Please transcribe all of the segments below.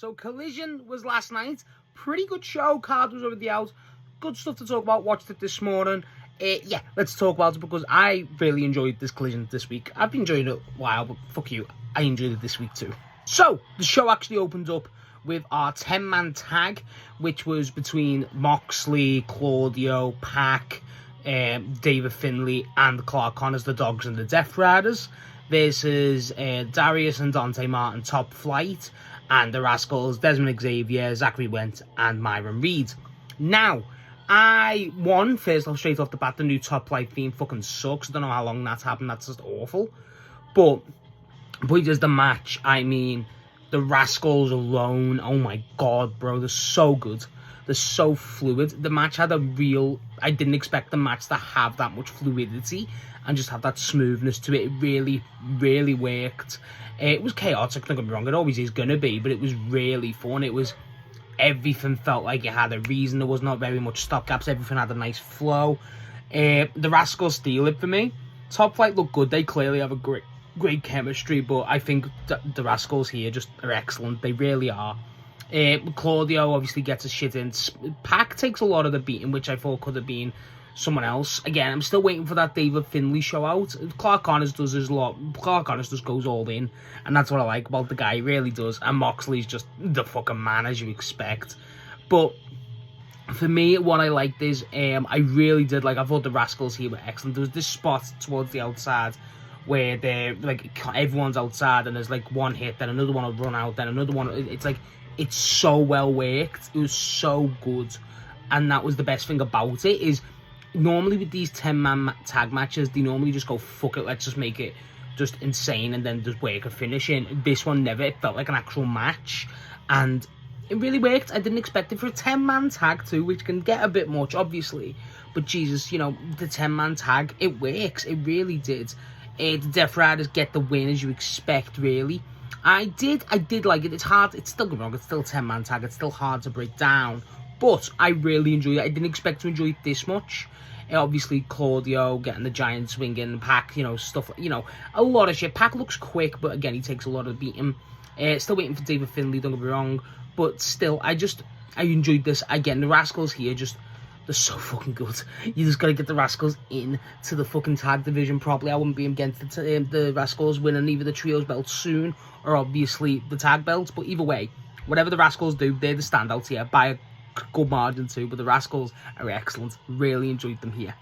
So Collision was last night. Pretty good show. Card was already out. Good stuff to talk about. Watched it this morning. Yeah, let's talk about it because I really enjoyed this Collision this week. I've been enjoying it a while, but fuck you. I enjoyed it this week too. So, the show actually opened up with our 10-man tag, which was between Moxley, Claudio, PAC, David Finlay, and Clark Connors, the Dogs and the Death Riders, versus Darius and Dante Martin, Top Flight, and the Rascalz, Desmond Xavier, Zachary, Wentz, and Myron Reed. Now, I won, first off, straight off the bat, the new Top Flight theme fucking sucks. I don't know how long that's happened, that's just awful. But, boy, does the match, I mean, the Rascalz alone, oh my god, bro, they're so good. They're so fluid. The match had a real... I didn't expect the match to have that much fluidity and just have that smoothness to it. It really, really worked. It was chaotic, don't get me wrong. It always is going to be, but it was really fun. It was... Everything felt like it had a reason. There was not very much stopgaps. Everything had a nice flow. The Rascalz steal it for me. Top Flight look good. They clearly have a great chemistry, but I think the Rascalz here just are excellent. They really are. Claudio obviously gets his shit in. PAC takes a lot of the beating, which I thought could have been someone else. Again, I'm still waiting for that David Finlay show out. Clark Connors does his lot. Clark Connors just goes all in, and that's what I like about the guy. He really does. And Moxley's just the fucking man, as you expect. But for me, what I liked is, I really did like. I thought the Rascalz here were excellent. There was this spot towards the outside where they're like everyone's outside, and there's like one hit, then another one will run out, then another one. It's like. It's so well worked. It was so good. And that was the best thing about it, is normally with these 10-man tag matches, they normally just go, fuck it, let's just make it just insane and then just work a finish in. This one never. It felt like an actual match. And it really worked. I didn't expect it for a 10-man tag too, which can get a bit much, obviously. But Jesus, you know, the 10-man tag, it works. It really did. The Death Riders get the win, as you expect, really. I did like it. It's hard. It's still wrong. It's still a 10-man tag. It's still hard to break down. But I really enjoyed it. I didn't expect to enjoy it this much. Obviously, Claudio getting the giant swing in, PAC, you know, stuff, you know, a lot of shit. PAC looks quick, but again, he takes a lot of beating. Still waiting for David Finlay, don't get me wrong. But still, I enjoyed this. Again, the Rascalz here they're so fucking good. You just got to get the Rascalz into the fucking tag division properly. I wouldn't be against the Rascalz winning either the trios belt soon or obviously the tag belts. But either way, whatever the Rascalz do, they're the standouts here by a good margin too. But the Rascalz are excellent. Really enjoyed them here.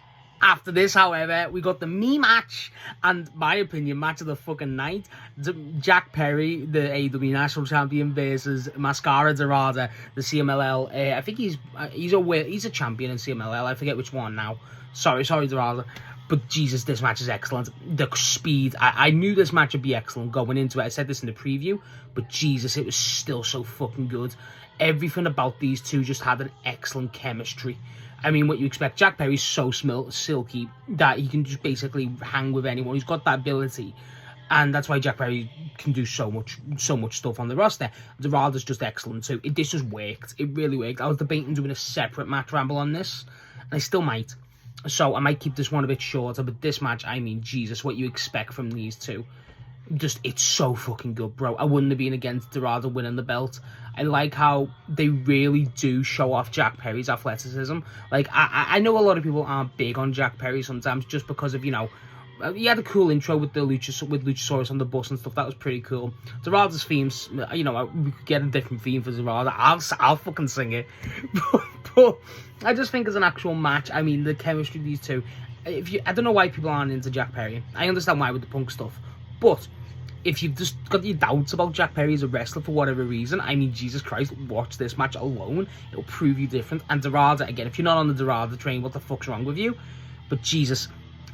After this, however, we got the me match, and my opinion, match of the fucking night. Jack Perry, the AEW National Champion, versus Máscara Dorada, the CMLL. I think he's a champion in CMLL. I forget which one now. Sorry, Dorada. But Jesus, this match is excellent. The speed. I knew this match would be excellent going into it. I said this in the preview, but Jesus, it was still so fucking good. Everything about these two just had an excellent chemistry. I mean, what you expect. Jack Perry's so silky that he can just basically hang with anyone. He's got that ability. And that's why Jack Perry can do so much stuff on the roster. Dorada's just excellent too. This just worked. It really worked. I was debating doing a separate match ramble on this. And I still might. So I might keep this one a bit shorter. But this match, I mean, Jesus, what you expect from these two. Just, it's so fucking good, bro. I wouldn't have been against Dorada winning the belt. I like how they really do show off Jack Perry's athleticism. Like, I know a lot of people aren't big on Jack Perry sometimes just because of, you know, he had a cool intro with Luchasaurus on the bus and stuff. That was pretty cool. Dorada's themes, you know, we could get a different theme for Dorada. I'll fucking sing it. but I just think as an actual match, I mean, the chemistry of these two. I don't know why people aren't into Jack Perry. I understand why with the Punk stuff. But if you've just got your doubts about Jack Perry as a wrestler for whatever reason, I mean, Jesus Christ, watch this match alone. It'll prove you different. And Dorada, again, if you're not on the Dorada train, what the fuck's wrong with you? But Jesus,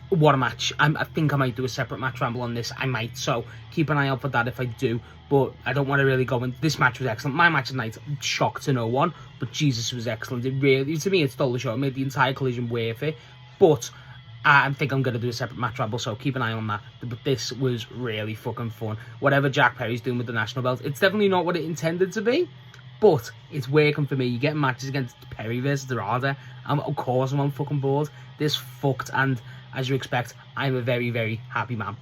what a match. I think I might do a separate match ramble on this. I might. So keep an eye out for that if I do. But I don't want to really go in. This match was excellent. My match of the night, shocked to no one. But Jesus was excellent. It really, to me, it stole the show. It made the entire Collision worth it. But I think I'm going to do a separate match ramble, so keep an eye on that. But this was really fucking fun. Whatever Jack Perry's doing with the national belt, it's definitely not what it intended to be, but it's working for me. You get matches against Perry versus Dorada. Of course, I'm on fucking board. This fucked, and as you expect, I'm a very, very happy man.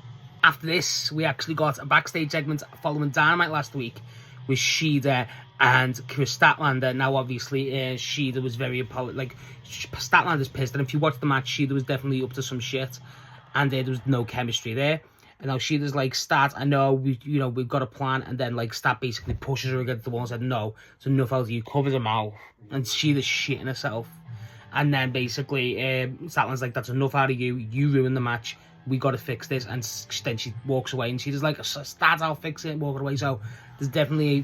After this, we actually got a backstage segment following Dynamite last week, with Shida and Kris Statlander. Now, obviously, Shida was very Statlander's pissed, and if you watch the match, Shida was definitely up to some shit, and there was no chemistry there. And now Shida's like, Stat, I know, we've got a plan, and then, like, Stat basically pushes her against the wall and said, no, it's enough out of you, covers her mouth, and Shida's shitting herself. And then, basically, Statlander's like, that's enough out of you, you ruined the match, we got to fix this, and then she walks away, and Shida's like, Stat, I'll fix it, walking away. So there's definitely,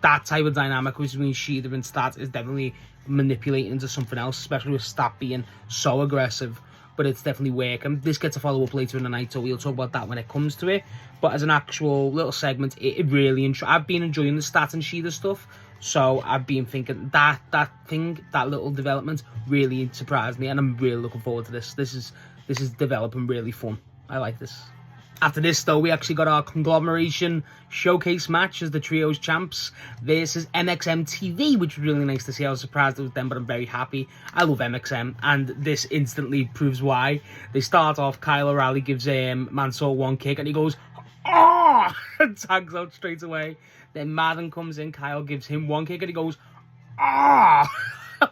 that type of dynamic between Shida and Stat is definitely manipulating into something else, especially with Stat being so aggressive. But it's definitely working. This gets a follow-up later in the night, so we'll talk about that when it comes to it. But as an actual little segment, it really... I've been enjoying the Stat and Shida stuff, so I've been thinking that little development really surprised me, and I'm really looking forward to this. This is developing really fun. I like this. After this, though, we actually got our conglomeration showcase match as the Trios champs versus MXM TV, which was really nice to see. I was surprised it was them, but I'm very happy. I love MXM, and this instantly proves why. They start off, Kyle O'Reilly gives Mansoor one kick, and he goes, "Oh!" and tags out straight away. Then Madden comes in, Kyle gives him one kick, and he goes, "Ah!"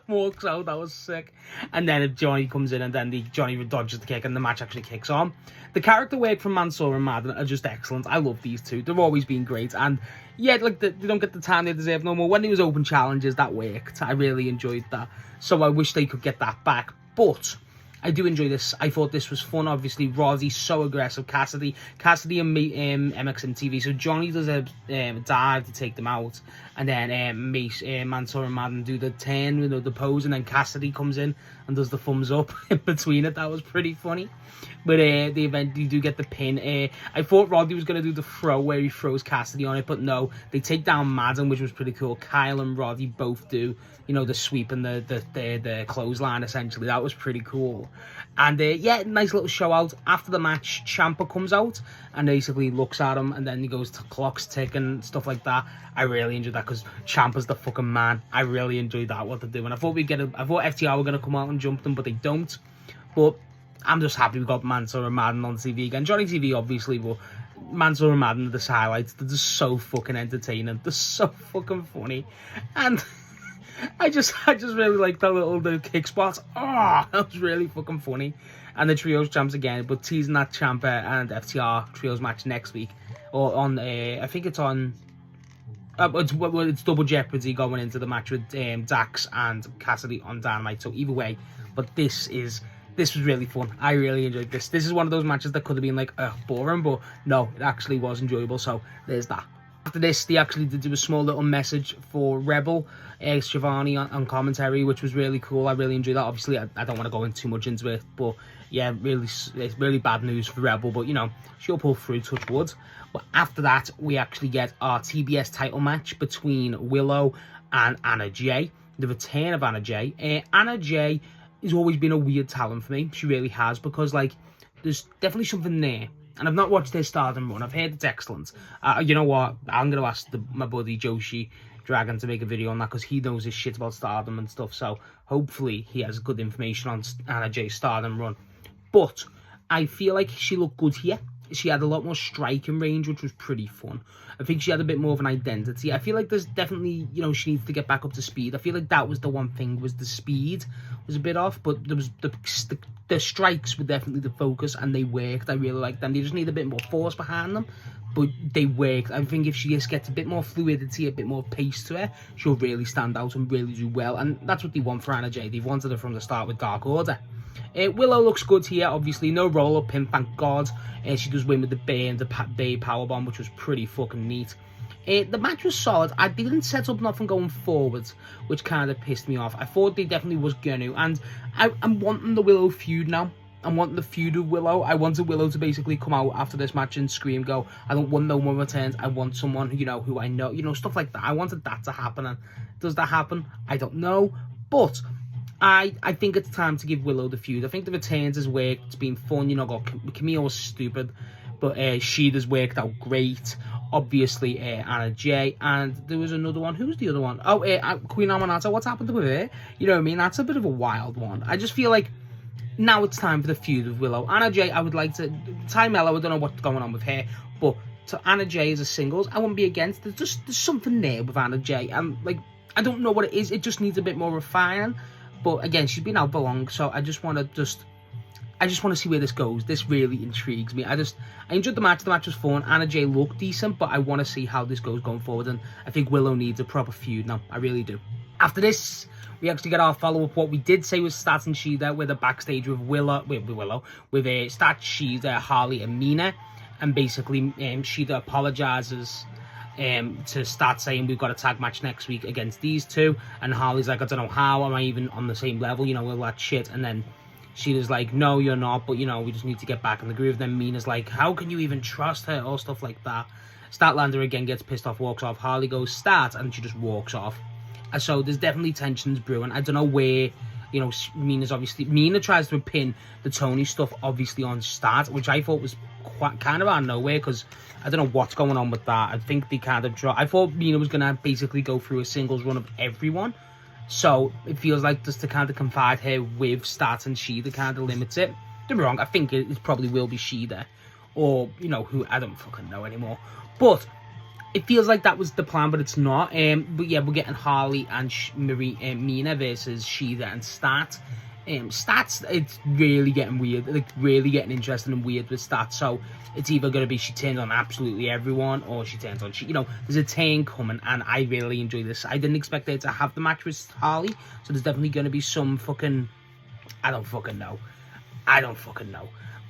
walks out. That was sick. And then Johnny comes in, and then Johnny dodges the kick, and the match actually kicks on. The character work from Mansoor and Madden are just excellent. I love these two. They've always been great. And yeah, like they don't get the time they deserve no more. When it was open challenges, that worked. I really enjoyed that. So I wish they could get that back. But I do enjoy this. I thought this was fun. Obviously, Roddy's so aggressive. Cassidy and MXM TV. So Johnny does a dive to take them out, and then Mansoor and Madden do the turn, the pose, and then Cassidy comes in and does the thumbs up in between it. That was pretty funny. But they eventually do get the pin. I thought Roddy was going to do the throw where he throws Cassidy on it, but no. They take down Madden, which was pretty cool. Kyle and Roddy both do, the sweep and the clothesline, essentially. That was pretty cool. And, yeah, nice little show out. After the match, Ciampa comes out and basically looks at him, and then he goes to clocks tick and stuff like that. I really enjoyed that because Ciampa's the fucking man. I really enjoyed that, what they're doing. I thought FTR were going to come out and jump them, but they don't. But I'm just happy we got Mansoor and Madden on TV again. Johnny TV, obviously, but Mansoor and Madden are the highlights. They're just so fucking entertaining. They're so fucking funny. And I just really like the kick spots. Oh, that was really fucking funny. And the Trios champs again, but teasing that Ciampa and FTR Trios match next week. Or on, I think it's on... it's double jeopardy going into the match with Dax and Cassidy on Dynamite. So either way, but this was really fun. I really enjoyed this. This is one of those matches that could have been like boring, but no, it actually was enjoyable. So there's that. After this, they actually did do a small little message for Rebel, Shivani on commentary, which was really cool. I really enjoyed that. Obviously, I don't want to go too much into it, but yeah, it's really bad news for Rebel, but she'll pull through, touch wood. But after that, we actually get our TBS title match between Willow and Anna Jay. The return of Anna Jay. Anna Jay has always been a weird talent for me. She really has, because there's definitely something there. And I've not watched their Stardom run. I've heard it's excellent. You know what? I'm going to ask my buddy Joshi Dragon to make a video on that, because he knows his shit about Stardom and stuff. So hopefully he has good information on Anna Jay's Stardom run. But I feel like she looked good here. She had a lot more striking range, which was pretty fun. I think she had a bit more of an identity. I feel like there's definitely, she needs to get back up to speed. I feel like that was the one thing, was the speed was a bit off, but there was the strikes were definitely the focus, and they worked. I really liked them. They just need a bit more force behind them, but they worked. I think if she just gets a bit more fluidity, a bit more pace to her, she'll really stand out and really do well, and that's what they want for Anna Jay. They've wanted her from the start with Dark Order. Willow looks good here, obviously. No roll-up pin, thank God. She does win with the Bay powerbomb, which was pretty fucking neat. The match was solid. I didn't set up nothing going forward, which kind of pissed me off. I thought they definitely was going to, and I'm wanting the Willow feud now. I'm wanting the feud of Willow. I wanted Willow to basically come out after this match and scream, go, I don't want no more returns. I want someone who I know, stuff like that. I wanted that to happen, and does that happen? I don't know, but I think it's time to give Willow the feud. I think the returns has worked. It's been fun. Camille was stupid, but Shida's worked out great. Obviously, Anna Jay, and there was another one. Who's the other one? Oh, Queen Amanata. What's happened with her? You know what I mean? That's a bit of a wild one. I just feel like now it's time for the feud of Willow. Anna Jay, I would like to... Ty Mello, I don't know what's going on with her, but to Anna Jay as a singles, I wouldn't be against. There's something there with Anna Jay, and like, I don't know what it is. It just needs a bit more refining. But again, she's been out for long, so I just want to see where this goes. This really intrigues me. I enjoyed the match. The match was fun. Anna Jay looked decent, but I want to see how this goes going forward. And I think Willow needs a proper feud now. I really do. After this, we actually get our follow-up. What we did say was Stats and Shida with a backstage with Willow, with Stats, Shida, Harley, and Mina. And basically, Shida apologizes to Stats, saying we've got a tag match next week against these two. And Harley's like, I don't know how. Am I even on the same level? You know, all that shit. And then Shida's like, no, you're not, but, you know, we just need to get back in the groove. Then Mina's like, how can you even trust her? Or stuff like that. Statlander again gets pissed off, walks off. Harley goes, Stat, and she just walks off. And so there's definitely tensions brewing. I don't know where, you know, Mina tries to pin the Tony stuff, obviously, on Stat, which I thought was kind of out of nowhere, because I don't know what's going on with that. I think they kind of I thought Mina was going to basically go through a singles run of everyone. So it feels like just to kind of confide her with Stats and Shida kind of limits it. Don't get me wrong, I think it probably will be Shida. Or, you know, who, I don't fucking know anymore. But it feels like that was the plan, but it's not. But yeah, we're getting Harley and Mina versus Shida and Stat. Stats, it's really getting weird, like really getting interesting and weird with Stats. So it's either going to be she turns on absolutely everyone, or she turns on, you know, there's a turn coming, and I really enjoy this. I didn't expect her to have the match with Harley, so there's definitely going to be some fucking, I don't fucking know.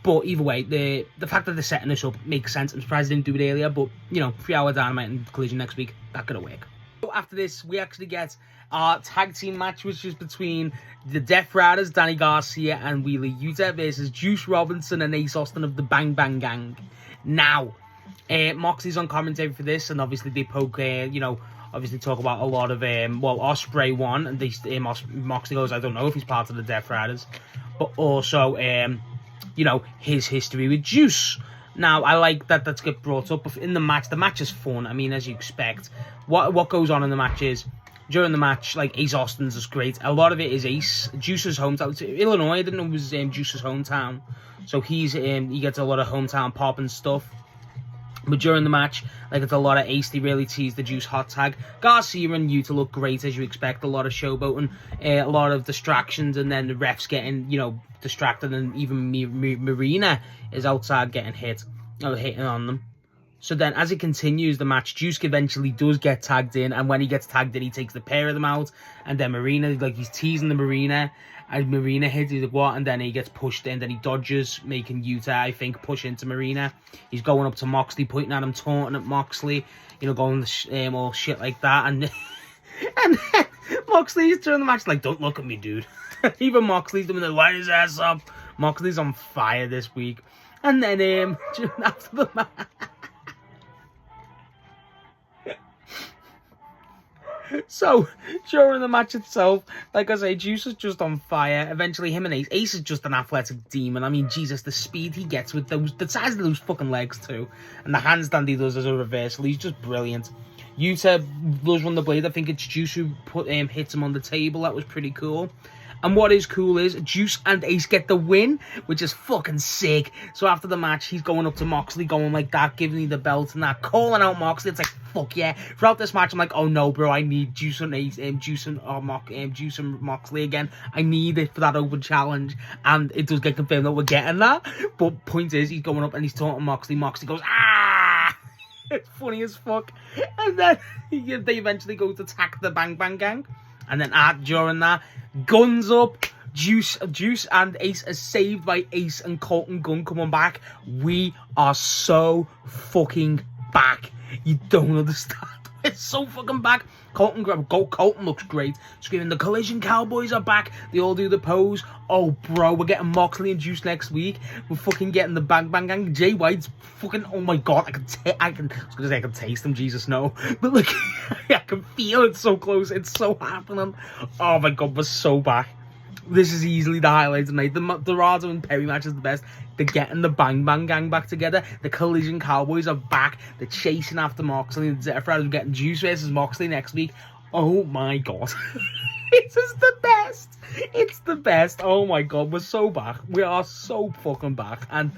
But either way, the fact that they're setting this up makes sense. I'm surprised they didn't do it earlier, but, you know, 3-hour Dynamite and Collision next week, that could have worked. So after this, we actually get our tag team match, which is between the Death Riders, Danny Garcia and Wheeler Yuta, versus Juice Robinson and Ace Austin of the Bang Bang Gang. Now, Moxley's on commentary for this, and obviously they poke, you know, obviously talk about a lot of, well, Ospreay won, and Moxley goes, I don't know if he's part of the Death Riders, but also, you know, his history with Juice. Now, I like that that's get brought up in the match. The match is fun. I mean, as you expect. What goes on in the match is, during the match, like, Ace Austin's is great. A lot of it is Ace. Juice's hometown. Illinois, I didn't know it was Juice's hometown. So he gets a lot of hometown pop and stuff. But during the match, like, it's a lot of Ace. They really tease the Juice hot tag. Garcia and Yuta look great, as you expect. A lot of showboating, a lot of distractions, and then the refs getting, you know, distracted, and even Marina is outside getting hit, or hitting on them. So then, as it continues, the match, Juice eventually does get tagged in, and when he gets tagged in, he takes the pair of them out, and then Marina, like, he's teasing the Marina, and Marina hits, he's like, what? And then he gets pushed in, then he dodges, making Yuta, I think, push into Marina. He's going up to Moxley, pointing at him, taunting at Moxley, you know, going all shit like that, and and then Moxley's during the match like, don't look at me, dude. Even Moxley's doing the light his ass up. Moxley's on fire this week. And then, after the match, so, during the match itself, like I say, Juice is just on fire. Eventually, him and Ace. Ace is just an athletic demon. I mean, Jesus, the speed he gets with the size of those fucking legs, too. And the handstand he does as a reversal. He's just brilliant. Yuta does run the blade. I think it's Juice who hits him on the table. That was pretty cool. And what is cool is Juice and Ace get the win, which is fucking sick. So after the match, he's going up to Moxley, going like that, giving me the belt and that, calling out Moxley. It's like, fuck yeah. Throughout this match, I'm like, oh no, bro, I need Juice and Ace, Juice and Moxley again. I need it for that open challenge. And it does get confirmed that we're getting that. But point is, he's going up and he's taunting Moxley. Moxley goes, ah! It's funny as fuck. And then they eventually go to attack the Bang Bang Gang. And then during that, guns up, Juice and Ace are saved by Ace and Colten Gunn coming back. We are so fucking back. You don't understand. It's so fucking back. Colten looks great. Screaming, the Collision Cowboys are back. They all do the pose. Oh, bro, we're getting Moxley and Juice next week. We're fucking getting the Bang Bang Gang. Jay White's fucking, oh my god, I was gonna say I can taste them, Jesus, no. But like, I can feel it so close. It's so happening. Oh my god, we're so back. This is easily the highlight tonight. The Dorado and Perry match is the best. They're getting the Bang Bang Gang back together. The Collision Cowboys are back. They're chasing after Moxley. The Death Riders are getting Juice versus Moxley next week. Oh my god. This is the best. It's the best. Oh my god, we're so back. We are so fucking back. And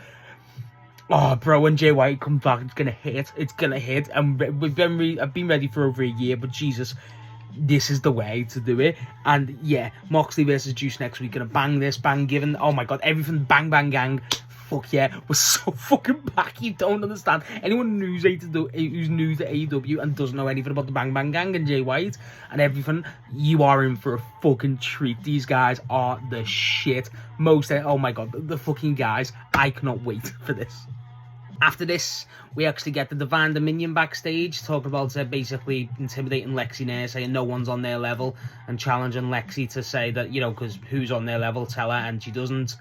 Oh, bro, when Jay White comes back, it's gonna hit. It's gonna hit. And I've been ready for over a year, but Jesus, this is the way to do it. And yeah, Moxley versus Juice next week. Gonna bang this, bang given. Oh my god, everything bang bang gang. Fuck yeah, we're so fucking back. You don't understand. Anyone who's new to AEW and doesn't know anything about the Bang Bang Gang and Jay White and everything, you are in for a fucking treat. These guys are the shit. Oh my god, the fucking guys. I cannot wait for this. After this, we actually get the Divine Dominion backstage, talking about basically intimidating Lexi there, saying no one's on their level, and challenging Lexi to say that, you know, because who's on their level, tell her, and she doesn't.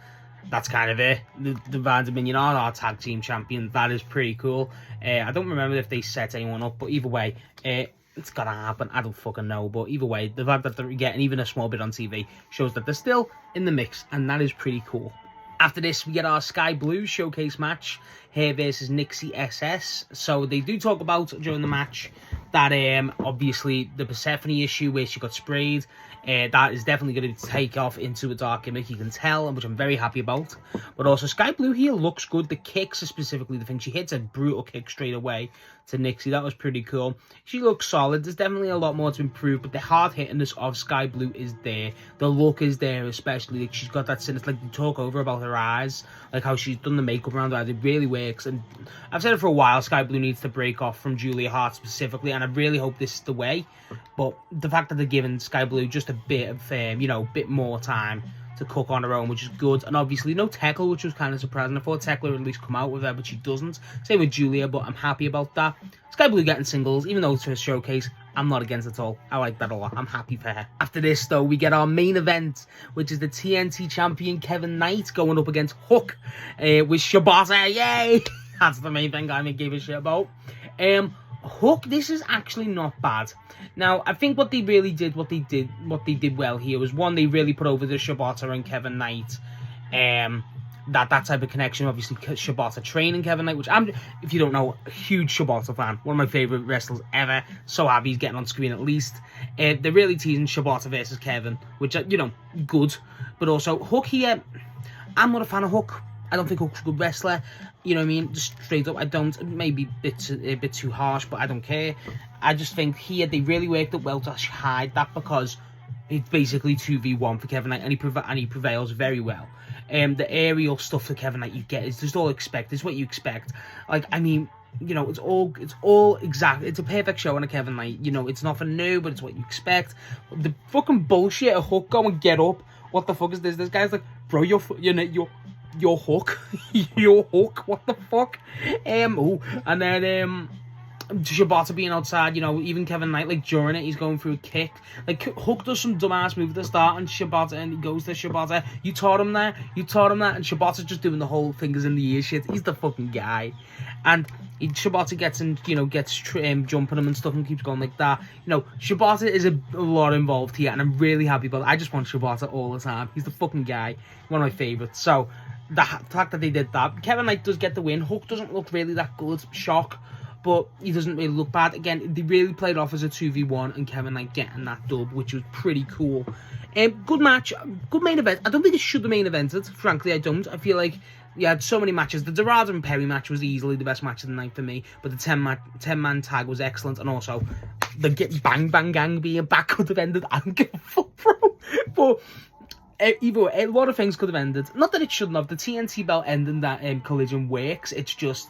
That's kind of it. The Divine Dominion are our tag team champions. That is pretty cool. I don't remember if they set anyone up, but either way, it's gonna happen. I don't fucking know, but either way, the fact that they're getting even a small bit on TV shows that they're still in the mix, and that is pretty cool. After this, we get our Skye Blue showcase match here versus Nixi XS. So they do talk about during the match that obviously the Persephone issue where she got sprayed, that is definitely going to take off into a dark gimmick, you can tell, which I'm very happy about. But also, Skye Blue here looks good. The kicks are specifically the thing. She hits a brutal kick straight away to Nixi. That was pretty cool. She looks solid. There's definitely a lot more to improve, but the hard-hittingness of Skye Blue is there. The look is there, especially. Like, she's got that sinister, like, you talk over about her eyes, like how she's done the makeup around her eyes. It really works. And I've said it for a while, Skye Blue needs to break off from Julia Hart specifically, and I really hope this is the way. But the fact that they're giving Skye Blue just a bit of, you know, bit more time to cook on her own, which is good. And obviously no Tekla, which was kind of surprising. I thought Tekla would at least come out with her, but she doesn't. Same with Julia, but I'm happy about that. Skye Blue getting singles, even though it's her showcase, I'm not against it at all. I like that a lot. I'm happy for her. After this, though, we get our main event, which is the TNT champion Kevin Knight going up against Hook with Shibata. Yay! That's the main thing I gave a shit about. Hook, this is actually not bad. Now, I think what they did well here was, one, they really put over the Shibata and Kevin Knight. That type of connection, obviously Shibata training Kevin Knight, which I'm, if you don't know, a huge Shibata fan, one of my favourite wrestlers ever. So happy he's getting on screen at least. They're really teasing Shibata versus Kevin, which, you know, good. But also, Hook here, I'm not a fan of Hook. I don't think Hook's a good wrestler. You know what I mean? Just straight up, I don't. Maybe a bit too harsh, but I don't care. I just think here they really worked it well to hide that, because it's basically 2v1 for Kevin Knight, and he prevails very well. The aerial stuff for Kevin Knight you get is just all expected. It's what you expect. Like, I mean, you know, it's all exact. It's a perfect show on a Kevin Knight. You know, it's nothing new, but it's what you expect. The fucking bullshit of Hook, go and get up. What the fuck is this? This guy's like, bro, you're Hook. Your Hook, what the fuck? And then Shibata being outside, you know, even Kevin Knight, like, during it, he's going through a kick. Like, Hook does some dumbass move at the start, and he goes to Shibata. You taught him that, and Shibata's just doing the whole fingers in the ear shit. He's the fucking guy. And Shibata gets jumping him and stuff, and keeps going like that. You know, Shibata is a lot involved here, and I'm really happy about it. I just want Shibata all the time. He's the fucking guy. One of my favourites. So, the fact that they did that, Kevin Knight does get the win. Hook doesn't look really that good. Shock. But he doesn't really look bad. Again, they really played off as a 2v1, and Kevin Knight getting that dub, which was pretty cool. Good match, good main event. I don't think it should have main evented, frankly, I don't. I feel like you had so many matches. The Dorada and Perry match was easily the best match of the night for me, but the 10-man tag was excellent, and also the Bang Bang Gang being back could have ended. I don't give a fuck, bro. But either way, a lot of things could have ended. Not that it shouldn't have. The TNT belt ending that Collision works. It's just,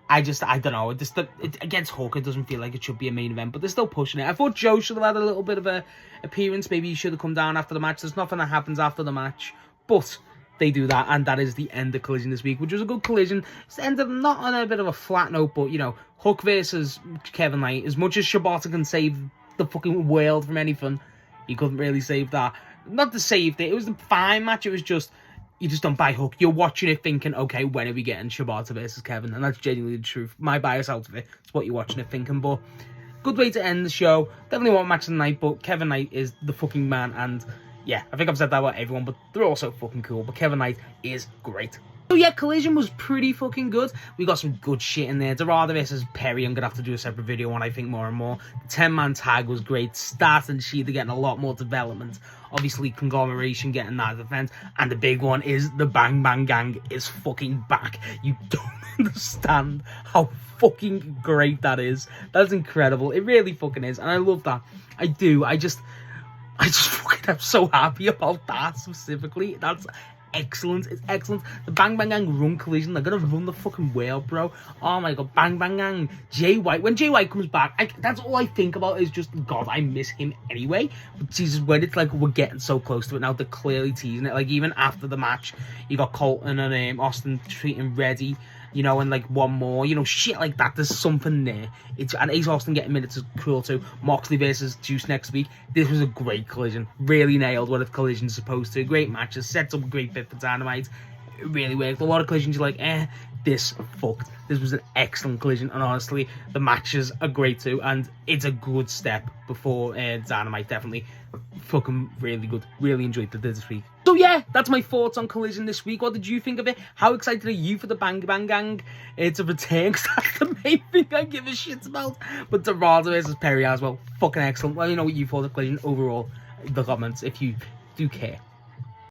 I don't know. Against Hook, it doesn't feel like it should be a main event, but they're still pushing it. I thought Joe should have had a little bit of a appearance. Maybe he should have come down after the match. There's nothing that happens after the match, but they do that, and that is the end of Collision this week, which was a good Collision. It's ended not on a bit of a flat note, but, you know, Hook versus Kevin Knight. As much as Shibata can save the fucking world from anything, he couldn't really save that. Not to save it. It was a fine match. It was just, you just don't buy Hook. You're watching it thinking, okay, when are we getting Shibata versus Kevin? And that's genuinely the truth. My bias out of it. It's what you're watching it thinking. But good way to end the show. Definitely want match of the night, but Kevin Knight is the fucking man. And yeah, I think I've said that about everyone, but they're all so fucking cool. But Kevin Knight is great. So yeah, Collision was pretty fucking good. We got some good shit in there. Dorada versus Perry, I'm going to have to do a separate video on, I think, more and more. The 10-man tag was great. Stat and Shida getting a lot more development. Obviously, Conglomeration getting that defense. And the big one is the Bang Bang Gang is fucking back. You don't understand how fucking great that is. That's incredible. It really fucking is, and I love that. I do. I just fucking am so happy about that specifically. That's excellent. It's excellent. The Bang Bang Gang run Collision. They're gonna run the fucking world, bro. Oh my god, Bang Bang Gang. Jay White. When Jay White comes back, that's all I think about is just, God, I miss him anyway. But Jesus, when it's like we're getting so close to it now, they're clearly teasing it. Like even after the match, you got Colton and Austin treating Reddy, you know, and like one more, you know, shit like that. There's something there. And Ace Austin getting minutes is cool too. Moxley versus Juice next week. This was a great Collision. Really nailed what a Collision's supposed to. Great matches. Sets up a great bit for Dynamite. It really worked. A lot of Collisions you're like, this fucked. This was an excellent Collision, and honestly, the matches are great too, and it's a good step before Dynamite. Definitely fucking really good. Really enjoyed this week. So yeah, that's my thoughts on Collision this week. What did you think of it? How excited are you for the Bang Bang Gang to return? Because that's the main thing I give a shit about. But Dorada versus Perry as well, fucking excellent. Well, you know what you thought of Collision overall in the comments if you do care.